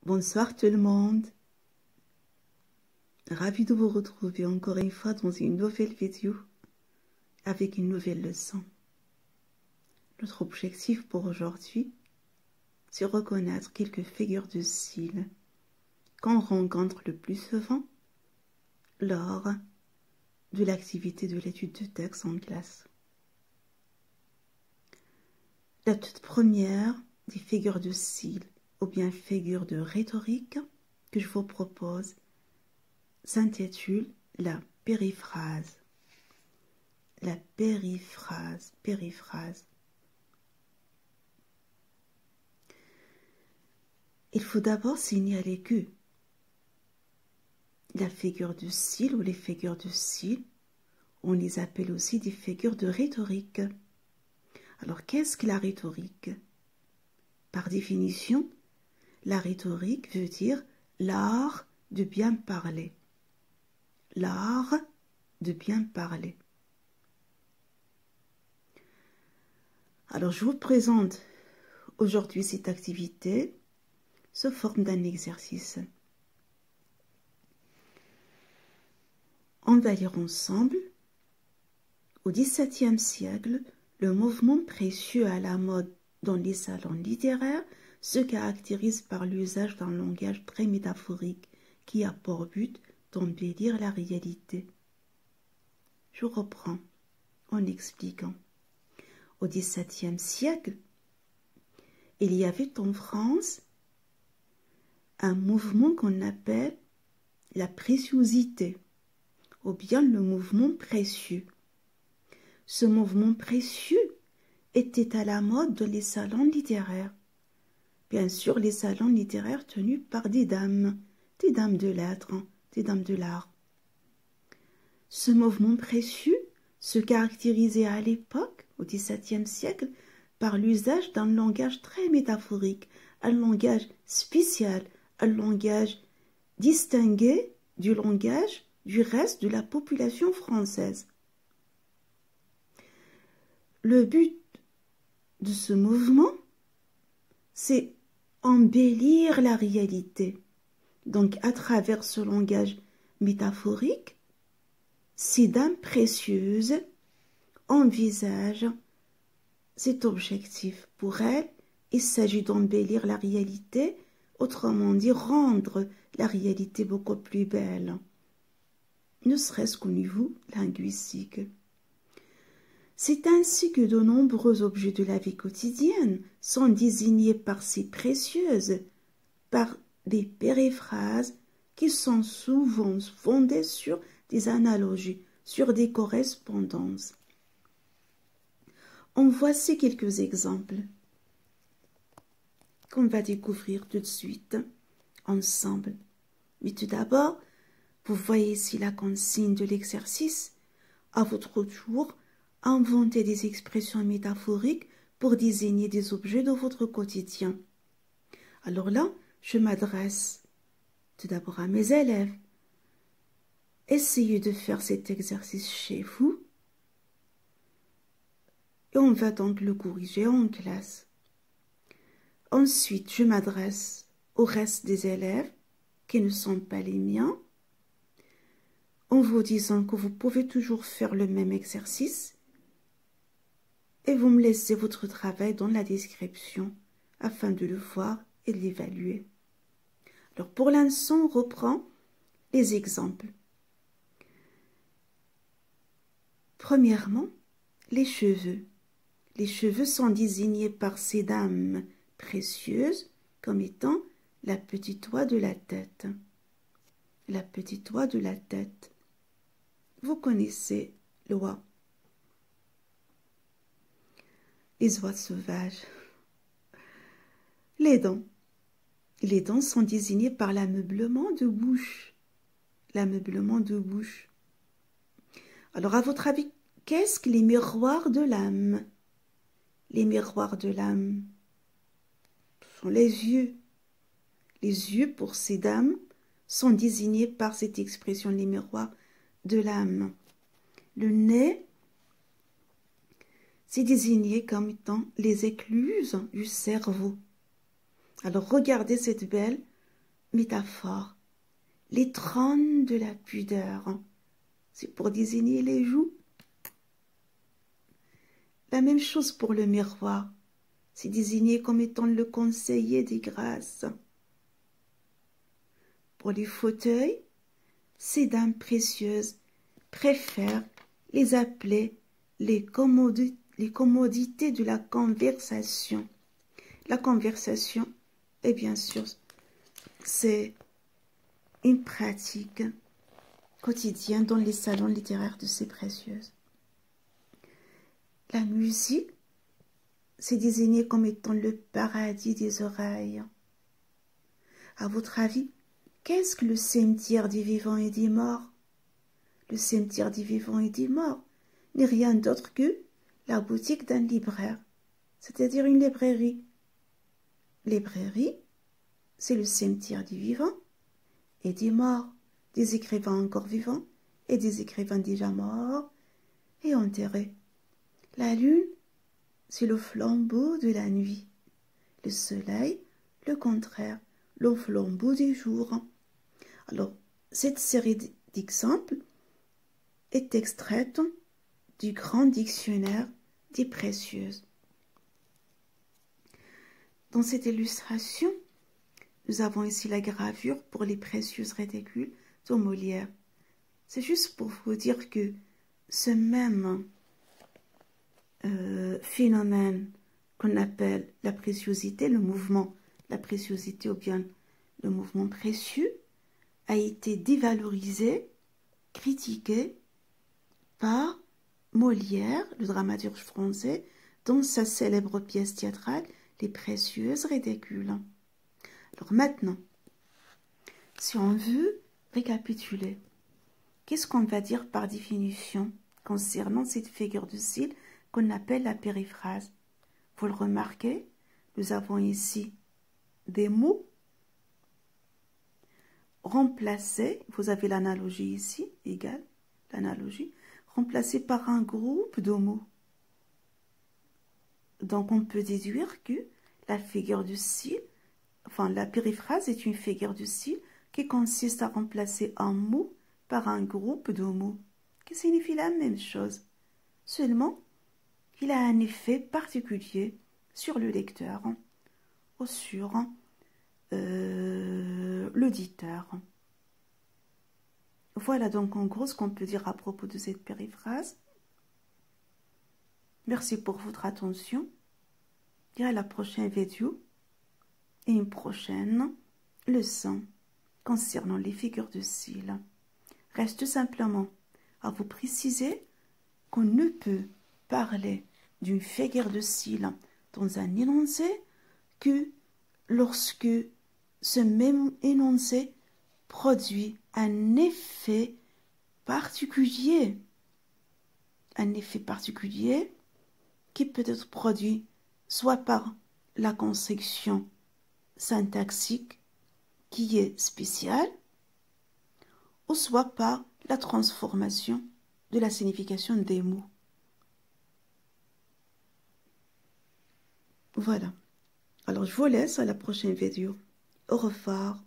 Bonsoir tout le monde. Ravi de vous retrouver encore une fois dans une nouvelle vidéo avec une nouvelle leçon. Notre objectif pour aujourd'hui, c'est reconnaître quelques figures de style qu'on rencontre le plus souvent lors de l'activité de l'étude de texte en classe. La toute première des figures de style ou bien figures de rhétorique que je vous propose s'intitule la périphrase. La périphrase. Il faut d'abord signaler que la figure de style ou les figures de style, on les appelle aussi des figures de rhétorique. Alors, qu'est-ce que la rhétorique? Par définition, la rhétorique veut dire l'art de bien parler. L'art de bien parler. Alors, je vous présente aujourd'hui cette activité sous forme d'un exercice. On va lire ensemble. Au XVIIe siècle, le mouvement précieux à la mode dans les salons littéraires se caractérise par l'usage d'un langage très métaphorique qui a pour but d'embellir la réalité. Je reprends en expliquant. Au XVIIe siècle, il y avait en France un mouvement qu'on appelle la préciosité, ou bien le mouvement précieux. Ce mouvement précieux était à la mode dans les salons littéraires. Bien sûr, les salons littéraires tenus par des dames de lettres, des dames de l'art. Ce mouvement précieux se caractérisait à l'époque, au XVIIe siècle, par l'usage d'un langage très métaphorique, un langage spécial, un langage distingué du langage du reste de la population française. Le but de ce mouvement, c'est embellir la réalité. Donc, à travers ce langage métaphorique, ces dames précieuses envisagent cet objectif. Pour elles, il s'agit d'embellir la réalité, autrement dit, rendre la réalité beaucoup plus belle, ne serait-ce qu'au niveau linguistique. C'est ainsi que de nombreux objets de la vie quotidienne sont désignés par ces précieuses, par des périphrases qui sont souvent fondées sur des analogies, sur des correspondances. En voici quelques exemples qu'on va découvrir tout de suite ensemble. Mais tout d'abord, vous voyez ici la consigne de l'exercice. À votre tour, inventez des expressions métaphoriques pour désigner des objets de votre quotidien. Alors là, je m'adresse tout d'abord à mes élèves. Essayez de faire cet exercice chez vous et on va donc le corriger en classe. Ensuite, je m'adresse au reste des élèves qui ne sont pas les miens en vous disant que vous pouvez toujours faire le même exercice et vous me laissez votre travail dans la description afin de le voir et de l'évaluer. Alors pour l'instant, on reprend les exemples. Premièrement, les cheveux. Les cheveux sont désignés par ces dames précieuses comme étant la petite oie de la tête. La petite oie de la tête. Vous connaissez l'oie. Les oies sauvages. Les dents. Les dents sont désignées par l'ameublement de bouche. L'ameublement de bouche. Alors, à votre avis, qu'est-ce que les miroirs de l'âme? Les miroirs de l'âme, ce sont les yeux. Les yeux, pour ces dames, sont désignés par cette expression, les miroirs de l'âme. Le nez, c'est désigné comme étant les écluses du cerveau. Alors, regardez cette belle métaphore, les trônes de la pudeur. C'est pour désigner les joues. La même chose pour le miroir. C'est désigné comme étant le conseiller des grâces. Pour les fauteuils, ces dames précieuses préfèrent les appeler les commodités de la conversation. La conversation, et bien sûr, c'est une pratique quotidienne dans les salons littéraires de ces précieuses. La musique, c'est désigné comme étant le paradis des oreilles. À votre avis, qu'est-ce que le cimetière des vivants et des morts? Le cimetière des vivants et des morts n'est rien d'autre que la boutique d'un libraire, c'est-à-dire une librairie. Librairie, c'est le cimetière des vivants et des morts, des écrivains encore vivants et des écrivains déjà morts et enterrés. La lune, c'est le flambeau de la nuit. Le soleil, le contraire, le flambeau du jour. Alors, cette série d'exemples est extraite du grand dictionnaire des précieuses. Dans cette illustration, nous avons ici la gravure pour les précieuses réticules de Molière. C'est juste pour vous dire que ce même phénomène qu'on appelle la préciosité, le mouvement, la préciosité ou bien le mouvement précieux, a été dévalorisé, critiqué par Molière, le dramaturge français, dans sa célèbre pièce théâtrale Les précieuses ridicules. Alors maintenant, si on veut récapituler, qu'est-ce qu'on va dire par définition concernant cette figure de style qu'on appelle la périphrase? Vous le remarquez, nous avons ici des mots remplacés, vous avez l'analogie ici, égale l'analogie, remplacés par un groupe de mots. Donc on peut déduire que la figure de style, enfin la périphrase est une figure de style qui consiste à remplacer un mot par un groupe de mots, qui signifie la même chose. Seulement, il a un effet particulier sur le lecteur ou sur l'auditeur. Voilà donc en gros ce qu'on peut dire à propos de cette périphrase. Merci pour votre attention et à la prochaine vidéo et une prochaine leçon concernant les figures de style. Reste simplement à vous préciser qu'on ne peut parler d'une figure de style dans un énoncé que lorsque ce même énoncé produit un effet particulier qui peut être produit soit par la construction syntaxique qui est spéciale, ou soit par la transformation de la signification des mots. Voilà. Alors, je vous laisse à la prochaine vidéo. Au revoir.